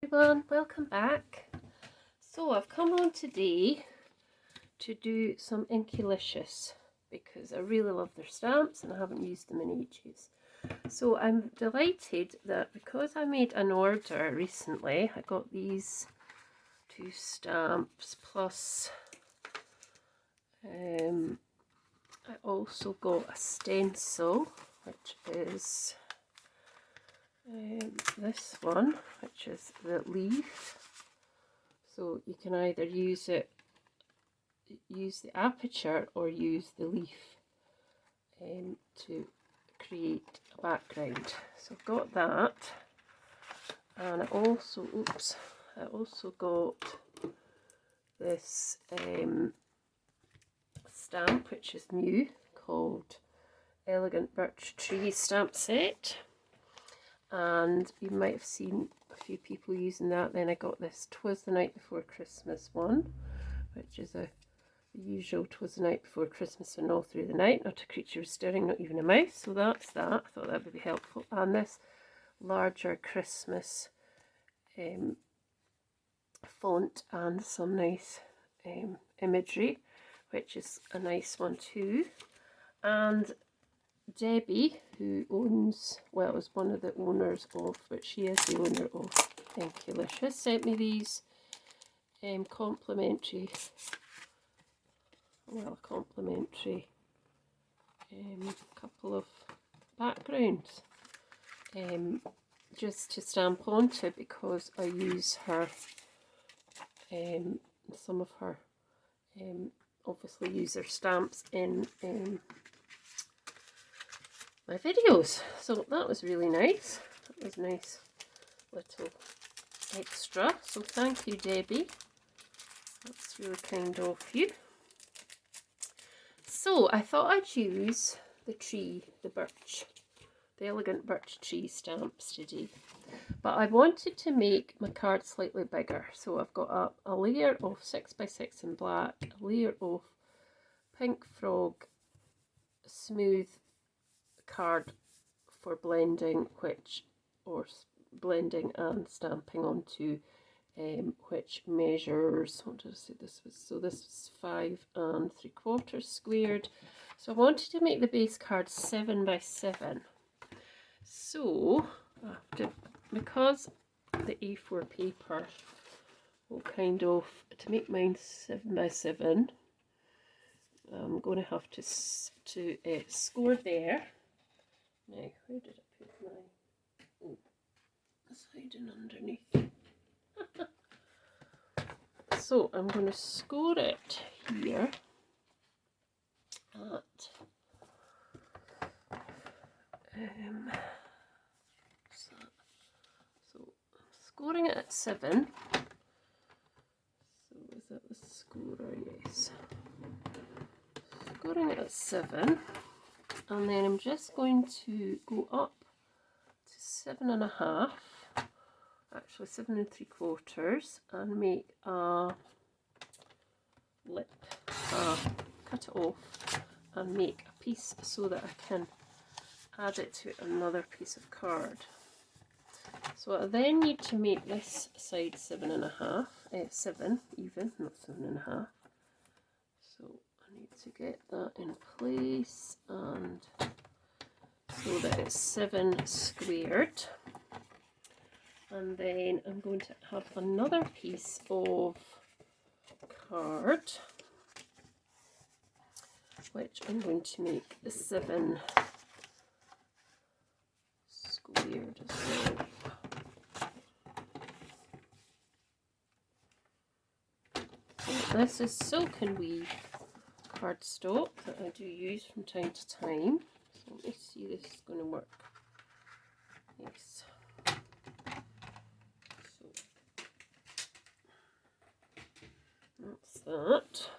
Everyone, welcome back. So I've come on today to do some Inkylicious because I really love their stamps and I haven't used them in ages. So I'm delighted that because I made an order recently, I got these two stamps plus I also got a stencil, which is this one, which is the leaf. So you can either use the aperture or use the leaf to create a background. So I've got that, and I also got this stamp, which is new, called Elegant Birch Tree stamp set. And you might have seen a few people using that. Then I got this 'Twas the Night Before Christmas one, which is the usual 'Twas the Night Before Christmas and all through the night, not a creature was stirring, not even a mouse. So that's that. I thought that would be helpful. And this larger Christmas font and some nice imagery, which is a nice one too. And Debbie, who owns, well, is one of the owners of, but she is the owner of Inkylicious, sent me these complimentary couple of backgrounds just to stamp onto, because I use her, some of her obviously use her stamps in my videos. So that was really nice. That was a nice little extra. So thank you, Debbie. That's really kind of you. So I thought I'd use the birch, the Elegant Birch tree stamps today. But I wanted to make my card slightly bigger. So I've got a layer of 6x6 in black, a layer of Pink Frog smooth card for blending, blending and stamping onto, which measures, what did I say this was? So this was 5 3/4 squared. So I wanted to make the base card 7x7. So because the A4 paper will kind of, to make mine 7x7, I'm going to have to score there. Now, where did I put my, oh, it's hiding underneath. So I'm going to score it here at so I'm scoring it at 7. So is that the scorer? Yes. Scoring it at 7. And then I'm just going to go up to 7.5, actually 7 3/4, and make a lip, cut it off and make a piece so that I can add it to another piece of card. So I then need to make this side 7.5, 7 even, not 7.5. So I need to get that in place, and so that it's 7 squared. And then I'm going to have another piece of card, which I'm going to make 7 squared as well. So this is silk and weave cardstock that I do use from time to time. So let me see if this is going to work. Yes. So that's that.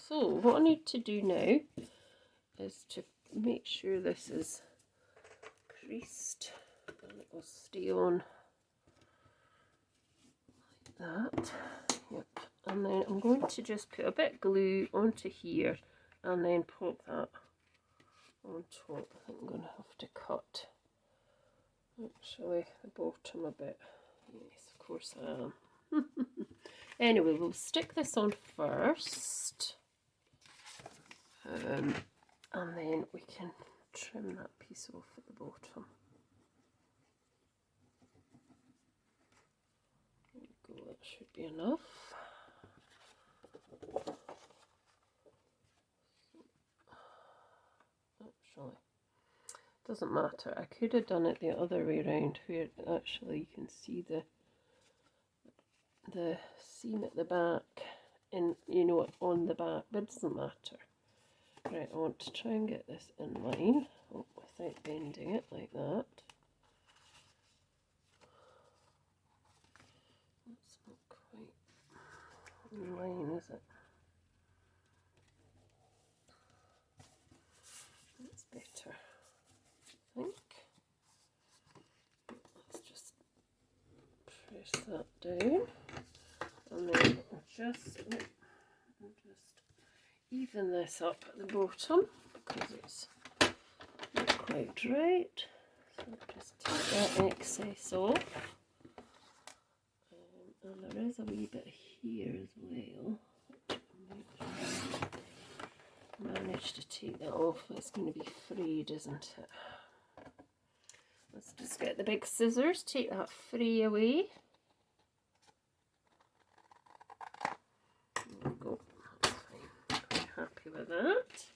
So what I need to do now is to make sure this is creased, and it will stay on like that. Yep. And then I'm going to just put a bit of glue onto here and then pop that on top. I think I'm going to have to cut actually the bottom a bit. Yes, of course I am. Anyway, we'll stick this on first. And then we can trim that piece off at the bottom. There we go, that should be enough. Actually, doesn't matter. I could have done it the other way around, where actually you can see the seam at the back, in, you know, on the back, but it doesn't matter. Right, I want to try and get this in line without bending it like that. That's not quite in line, is it? That's better, I think. Let's just press that down, and then just even this up at the bottom because it's not quite right. So just take that excess off. And there is a wee bit here as well. Manage to take that off. It's going to be frayed, isn't it? Let's just get the big scissors, take that fray away. There we go. That's fine. Quite happy with that.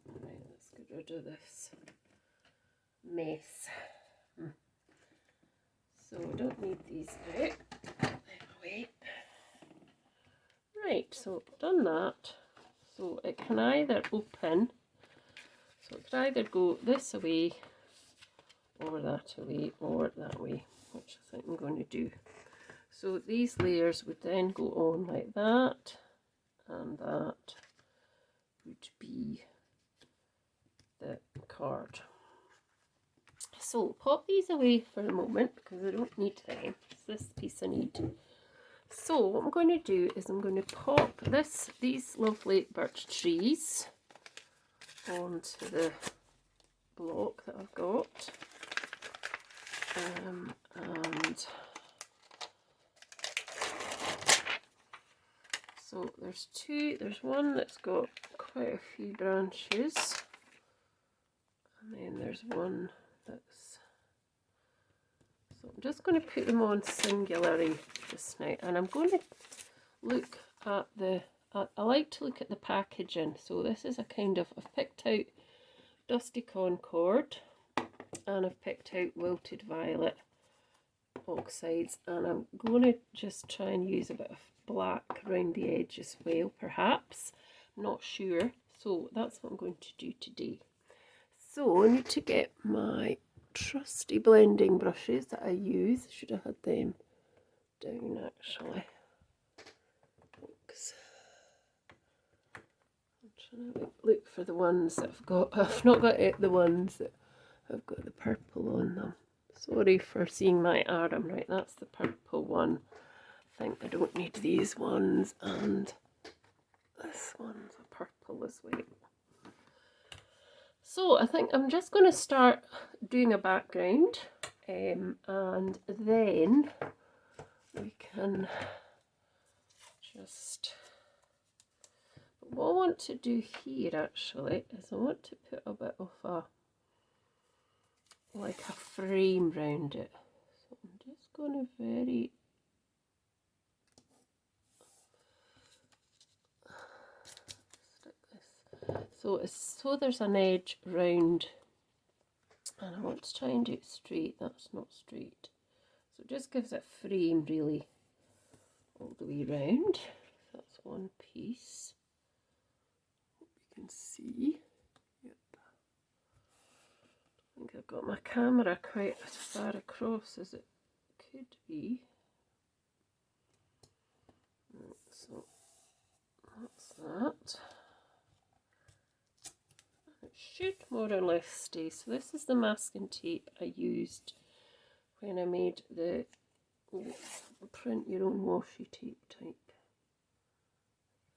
Right, let's get rid of this mess. So we don't need these out. Wait. Right, so done that. So it can either open, so it could either go this way, or that way, or that way, which I think I'm going to do. So these layers would then go on like that, and that would be the card. So pop these away for a moment because I don't need them. It's this piece I need. So what I'm going to do is I'm going to pop these lovely birch trees onto the block that I've got. And so there's one that's got quite a few branches, and then there's one that's, so I'm just going to put them on singularly just now, and I'm going to look at I like to look at the packaging. So this is a kind of, I've picked out Dusty Concord, and I've picked out Wilted Violet Oxides, and I'm going to just try and use a bit of black around the edge as well, perhaps. I'm not sure. So that's what I'm going to do today. So I need to get my trusty blending brushes that I use. I should have had them down actually. Thanks. I'm trying to look for the ones that I've got. I've not got the ones that have got the purple on them. Sorry for seeing my arm. Right, that's the purple one. I think I don't need these ones, and this one's a purple as well. So I think I'm just going to start doing a background, and then we can just, what I want to do here actually is I want to put a bit of like a frame round it. So I'm just going to stick this. So there's an edge round, and I want to try and do it straight. That's not straight. So it just gives it frame really all the way round. That's one piece. Hope you can see. Yep. I think I've got my camera quite as far across as it could be. So that's that. It should more or less stay. So this is the masking tape I used when I made the print your own washi tape type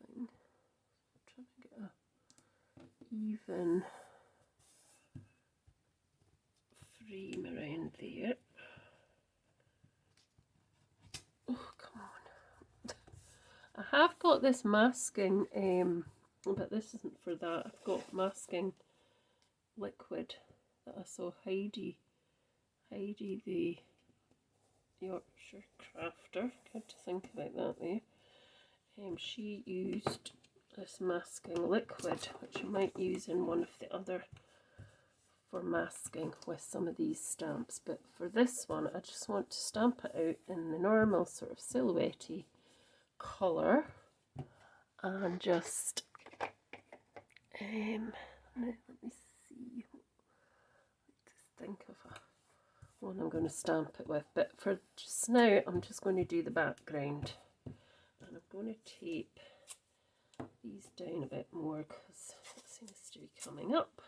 thing. I'm trying to get a even frame around there. have got this masking, but this isn't for that. I've got masking liquid that I saw Heidi the Yorkshire crafter, good to think about that there. She used this masking liquid, which you might use in one of the other for masking with some of these stamps, but for this one I just want to stamp it out in the normal sort of silhouette-y colour, and just let me see, just think of one I'm going to stamp it with, but for just now I'm just going to do the background, and I'm going to tape these down a bit more because it seems to be coming up.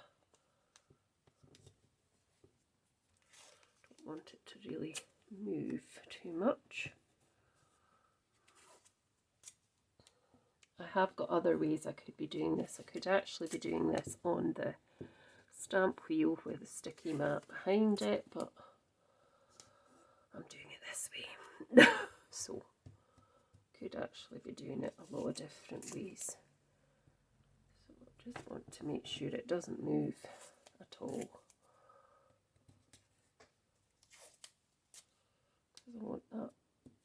Don't want it to really move too much. I have got other ways I could be doing this. I could actually be doing this on the stamp wheel with a sticky mat behind it, but I'm doing it this way. So could actually be doing it a lot of different ways. So I just want to make sure it doesn't move at all. Because I want that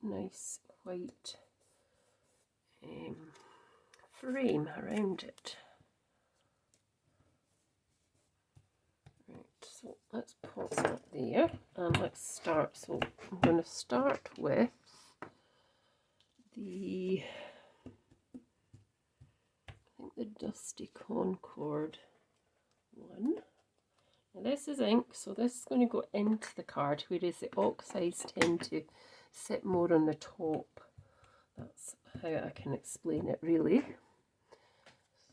nice white frame around it. Right, so let's pop that there and let's start. So I'm going to start with the, I think the Dusty Concord one. Now this is ink, so this is going to go into the card, whereas the oxides tend to sit more on the top. That's how I can explain it really.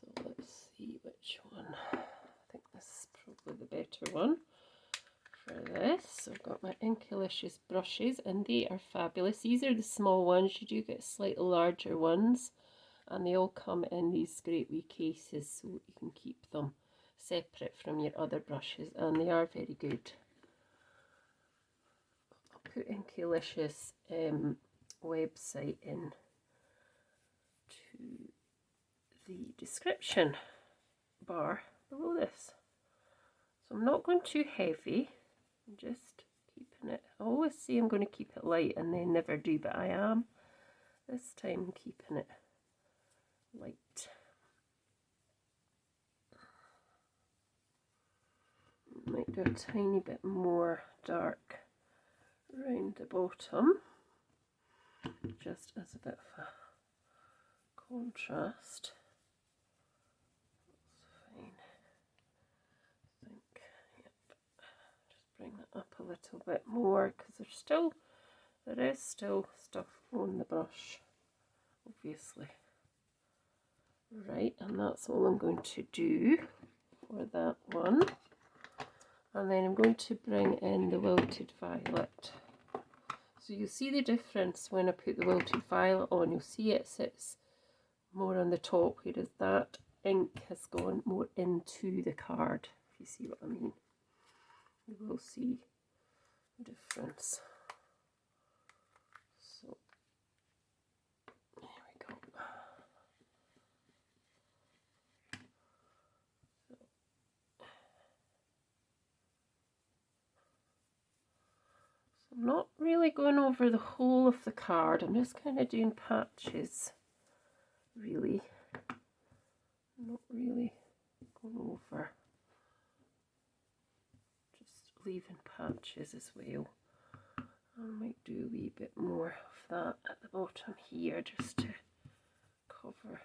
So let's see which one. I think this is probably the better one for this. So I've got my Inkylicious brushes, and they are fabulous. These are the small ones. You do get slightly larger ones, and they all come in these great wee cases, so you can keep them separate from your other brushes, and they are very good. I'll put Inkylicious website in to the description bar below this. So I'm not going too heavy, I'm just keeping it, I always say I'm going to keep it light and then never do, but I am this time keeping it light. Might do a tiny bit more dark around the bottom, just as a bit of a contrast. That's fine. I think, yep. Just bring that up a little bit more because there is still stuff on the brush, obviously. Right, and that's all I'm going to do for that one. And then I'm going to bring in the Wilted Violet. So you'll see the difference when I put the Wilted Violet on. You'll see it sits more on the top, whereas that ink has gone more into the card, if you see what I mean. You will see the difference. So there we go. I'm not really going over the whole of the card, I'm just kind of doing patches, really. Not really going over, just leaving patches as well. I might do a wee bit more of that at the bottom here, just to cover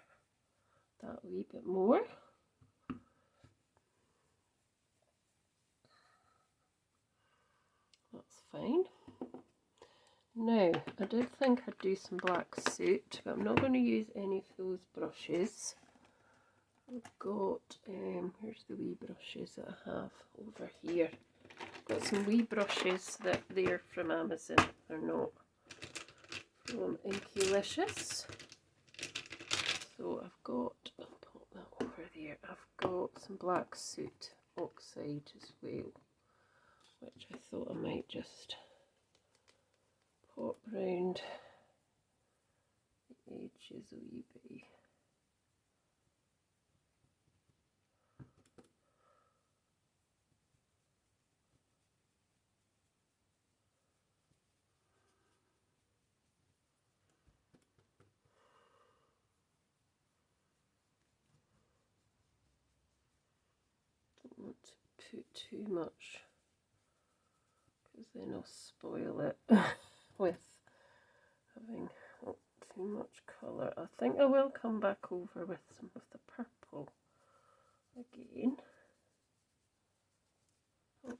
that a wee bit more. That's fine. Now, I did think I'd do some black soot, but I'm not going to use any of those brushes. I've got, here's the wee brushes that I have over here. Got some wee brushes that they're from Amazon, they're not from Inkylicious. So I've got, I'll pop that over there, I've got some black soot oxide as well, which I thought I might just pop round the edge edges a wee bit. Don't want to put too much, because then I'll spoil it with having too much colour. I think I will come back over with some of the purple again. Oh.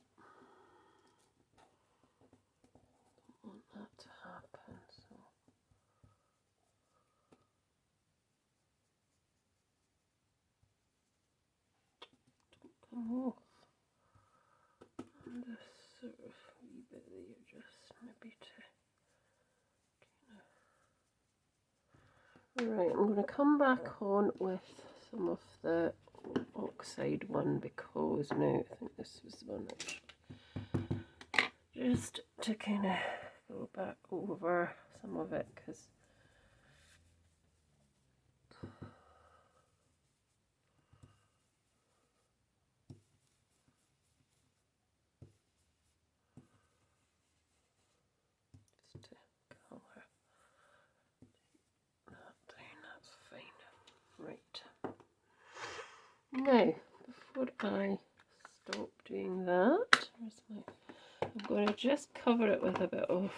Don't want that to happen, so don't come off. And this sort of wee bit there, just maybe to right, I'm going to come back on with some of the Oxide one, because now I think this was the one actually, just to kind of go back over some of it, because just to colour that down, that's fine. Right. Now, before I stop doing that, I'm going to just cover it with a bit of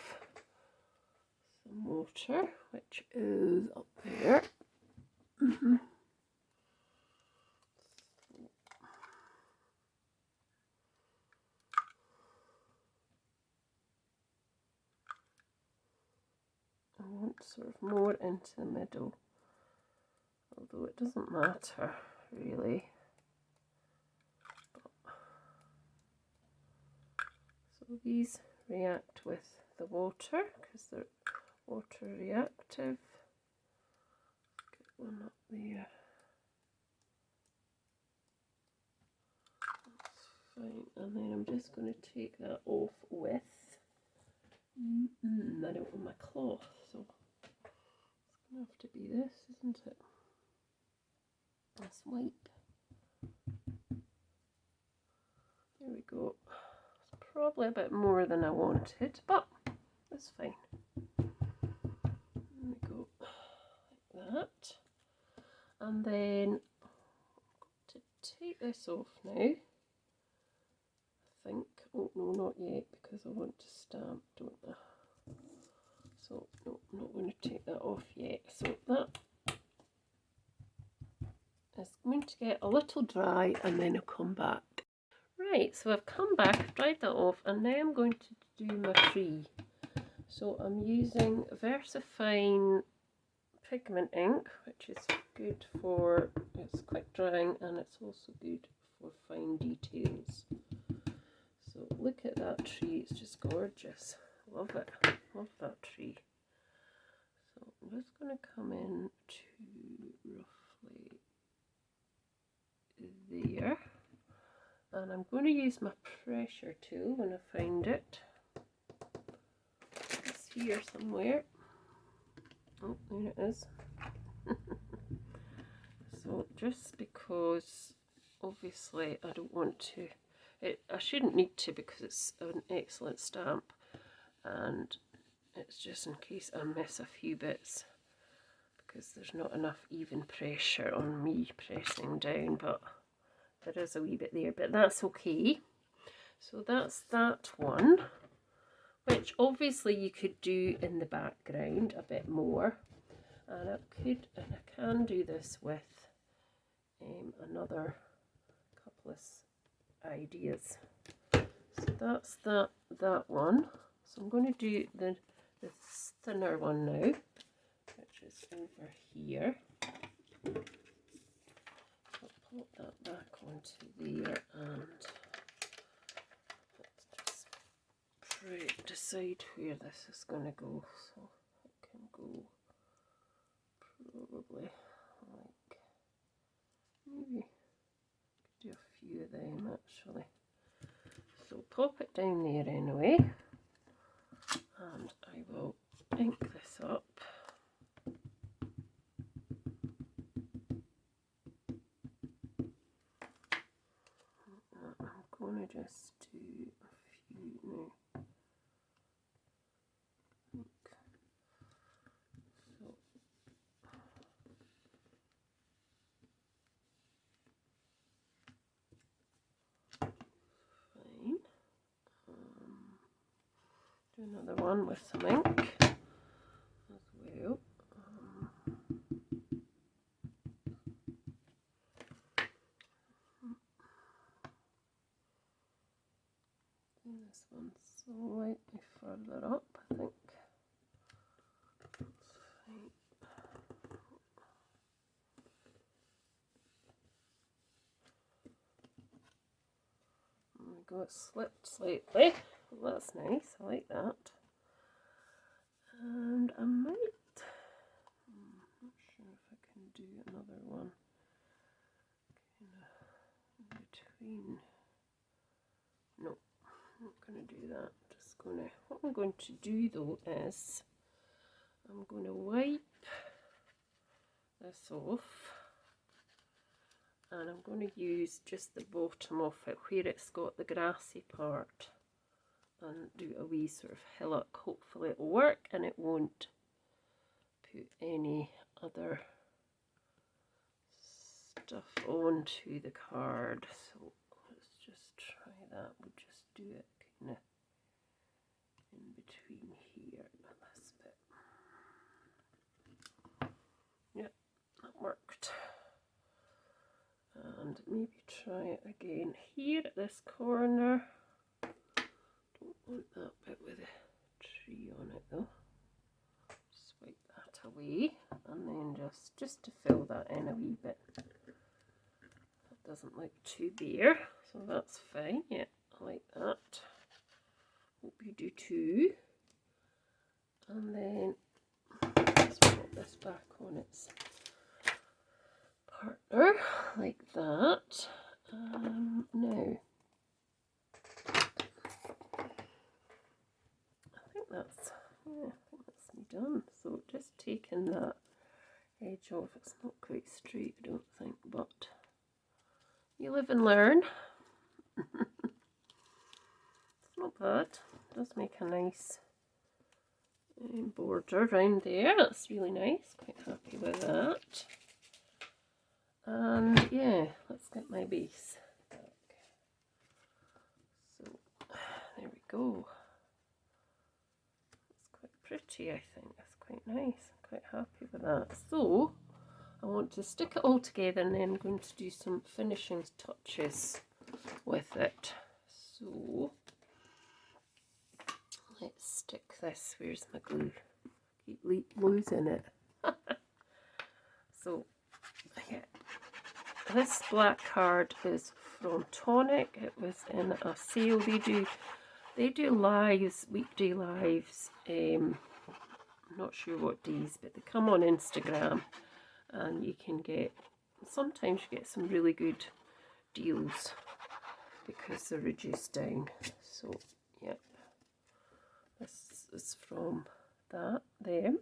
some water, which is up there. I want sort of more into the middle, although it doesn't matter really. So these react with the water because they're water reactive. Get one up there. That's fine. And then I'm just going to take that off with I don't want my cloth, so it's going to have to be this, isn't it? Let's wipe. There we go. It's probably a bit more than I wanted, but that's fine. There we go, like that. And then to take this off now, I think. Oh no, not yet, because I want to stamp, don't I? So no, I'm not going to take that off yet. So that is going to get a little dry, and then I'll come back. Right, so I've come back, I've dried that off, and now I'm going to do my tree. So I'm using VersaFine pigment ink, which is good for, it's quick drying, and it's also good for fine details. So look at that tree, it's just gorgeous. Love it, love that tree. So I'm just going to come in to roughly there. And I'm going to use my pressure tool when I find it. It's here somewhere. Oh, there it is. So just because obviously I don't want to, I shouldn't need to, because it's an excellent stamp, and it's just in case I miss a few bits, because there's not enough even pressure on me pressing down, but there is a wee bit there, but that's okay. So that's that one, which obviously you could do in the background a bit more, and I can do this with another couple of ideas. So that's that one. So I'm going to do the thinner one now, which is over here. Put that back onto there, and let's just decide where this is going to go. So it can go probably like, maybe do a few of them actually. So pop it down there anyway, and I will ink this up. do another one with some ink as well. This one's slightly further up, I think. That's fine. There we go, it slipped slightly. Well, that's nice, I like that. And I might, not sure if I can do another one kind of in between. No, I'm not going to do that. Just going to, what I'm going to do though is I'm going to wipe this off, and I'm going to use just the bottom of it where it's got the grassy part and do a wee sort of hillock. Hopefully it'll work and it won't put any other stuff onto the card. So let's just try that. We'll just do it kind of in between here, this bit. Yep, that worked. And maybe try it again here at this corner. Don't want that bit with a tree on it though. Swipe that away, and then just to fill that in a wee bit. That doesn't look too bare, so that's fine. Yeah, I like that. Hope you do too. And then let's put this back on its partner like that. Now I think that's me done. So just taking that edge off. It's not quite straight, I don't think, but you live and learn. It's not bad. It does make a nice border around there. That's really nice. Quite happy with that. And yeah, let's get my base back. So there we go. It's quite pretty, I think. It's quite nice. I'm quite happy with that. So I want to stick it all together, and then I'm going to do some finishing touches with it. So let's stick this. Where's my glue? Keep losing it. So yeah, this black card is from Tonic. It was in a sale. They do lives, weekday lives. I'm not sure what days, but they come on Instagram, and you can get, sometimes you get some really good deals because they're reduced down. So yep, this is from them.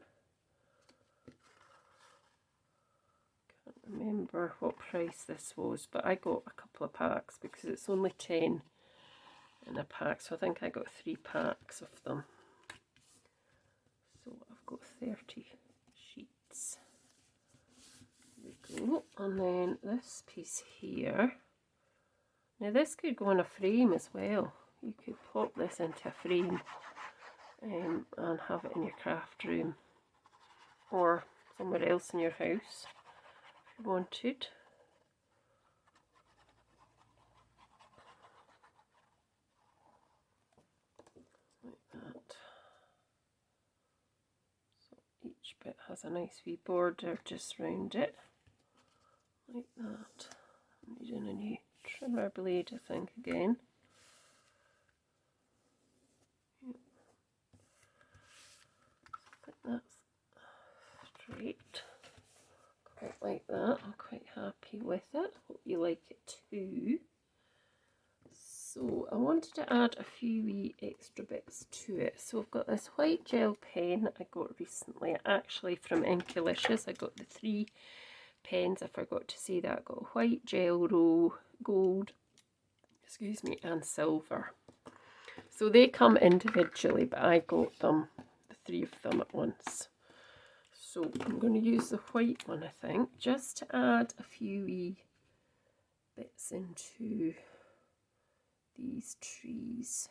Can't remember what price this was, but I got a couple of packs because it's only 10 in a pack, so I think I got 3 packs of them. So I've got 30 sheets. There we go. And then this piece here. Now this could go on a frame as well. You could pop this into a frame and have it in your craft room or somewhere else in your house if you wanted. Like that. So each bit has a nice wee border just round it. Like that. I'm needing a new trimmer blade, I think, again. I think that's straight. Quite like that. I'm quite happy with it. Hope you like it too. So I wanted to add a few wee extra bits to it. So I've got this white gel pen I got recently, actually from Inkylicious. I got the 3 pens, I forgot to say that. I got white gel roll, gold, excuse me, and silver. So they come individually, but I got them, the 3 of them at once. So I'm going to use the white one, I think, just to add a few wee bits into these trees.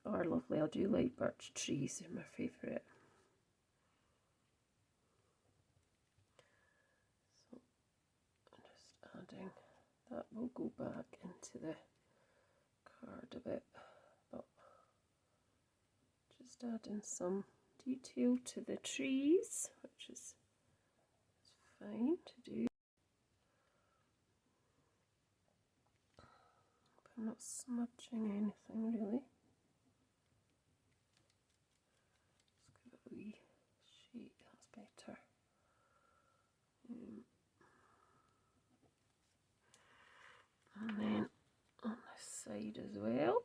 are lovely. I do like birch trees, they're my favourite. So I'm just adding, that will go back into the card a bit, but just adding some detail to the trees, which is fine to do. I'm not smudging anything really. Just give it a wee shake, that's better. And then on this side as well.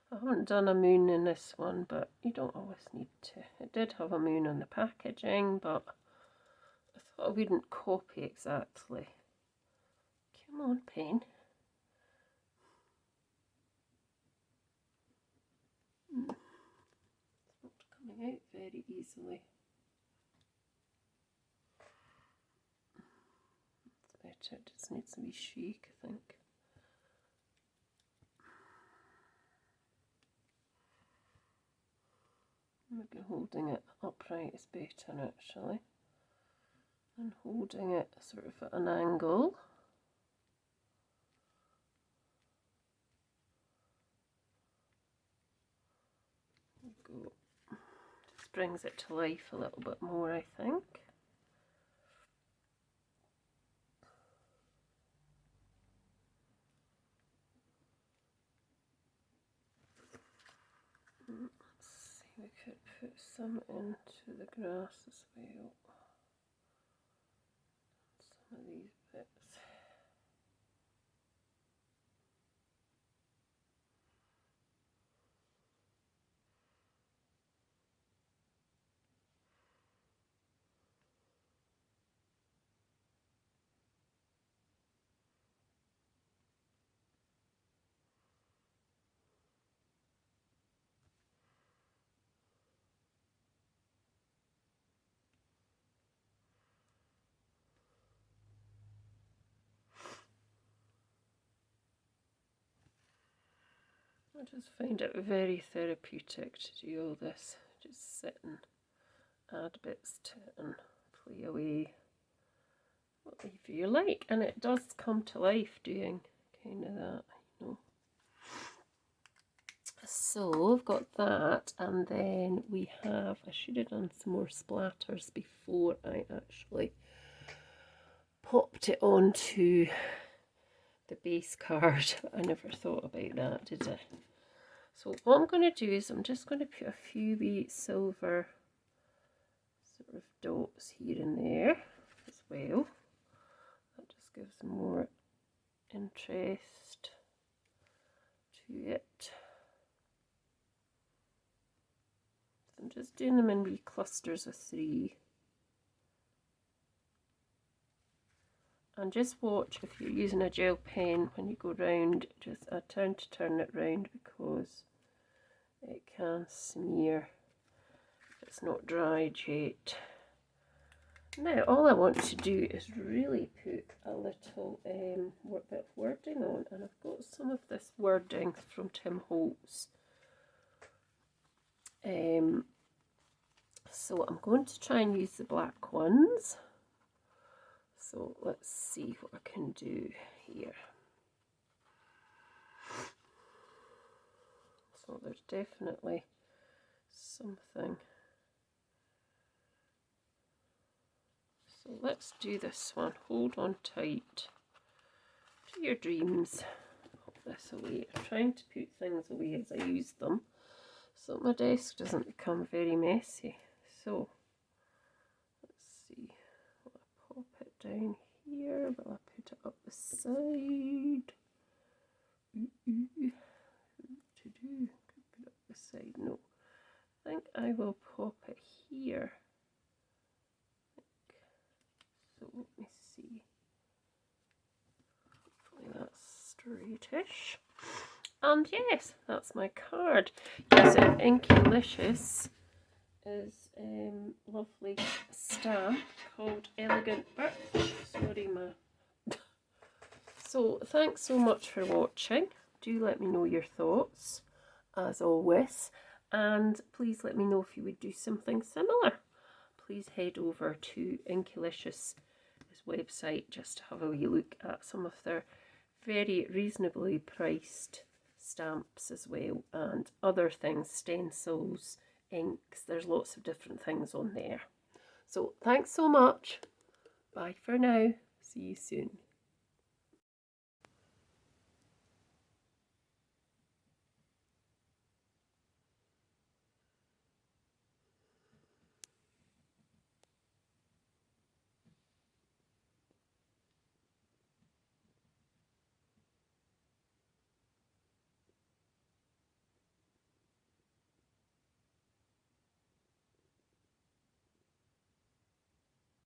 I haven't done a moon in this one, but you don't always need to. It did have a moon on the packaging, but I thought I wouldn't copy exactly. Come on, pen. It's not coming out very easily. It's better, it just needs to be shake, I think. Maybe holding it upright is better actually, and holding it sort of at an angle. There we go. Just brings it to life a little bit more, I think. We could put some into the grass as well. Some of these bits. I just find it very therapeutic to do all this. Just sit and add bits to it and play away whatever you like. And it does come to life doing kind of that, you know. So I've got that, and then we have, I should have done some more splatters before I actually popped it onto the base card. I never thought about that, did I? So what I'm going to do is I'm just going to put a few wee silver sort of dots here and there as well. That just gives more interest to it. So I'm just doing them in wee clusters of 3. And just watch if you're using a gel pen when you go round, just I tend to turn it round because it can smear if it's not dried yet. Now all I want to do is really put a little bit of wording on, and I've got some of this wording from Tim Holtz. So I'm going to try and use the black ones. So let's see what I can do here. So there's definitely something. So let's do this one. Hold on tight to your dreams. Put this away. I'm trying to put things away as I use them so my desk doesn't become very messy. So let's see. Pop it down here, but I'll put it up the side. To do, could put it up the side. No, I think I will pop it here. So let me see. Hopefully that's straightish. And yes, that's my card. Yes, Inkylicious is lovely stamp called Elegant Birch. Sorry, So thanks so much for watching. Do let me know your thoughts, as always. And please let me know if you would do something similar. Please head over to Inkylicious' website just to have a wee look at some of their very reasonably priced stamps as well, and other things, stencils, inks. There's lots of different things on there. So thanks so much. Bye for now. See you soon.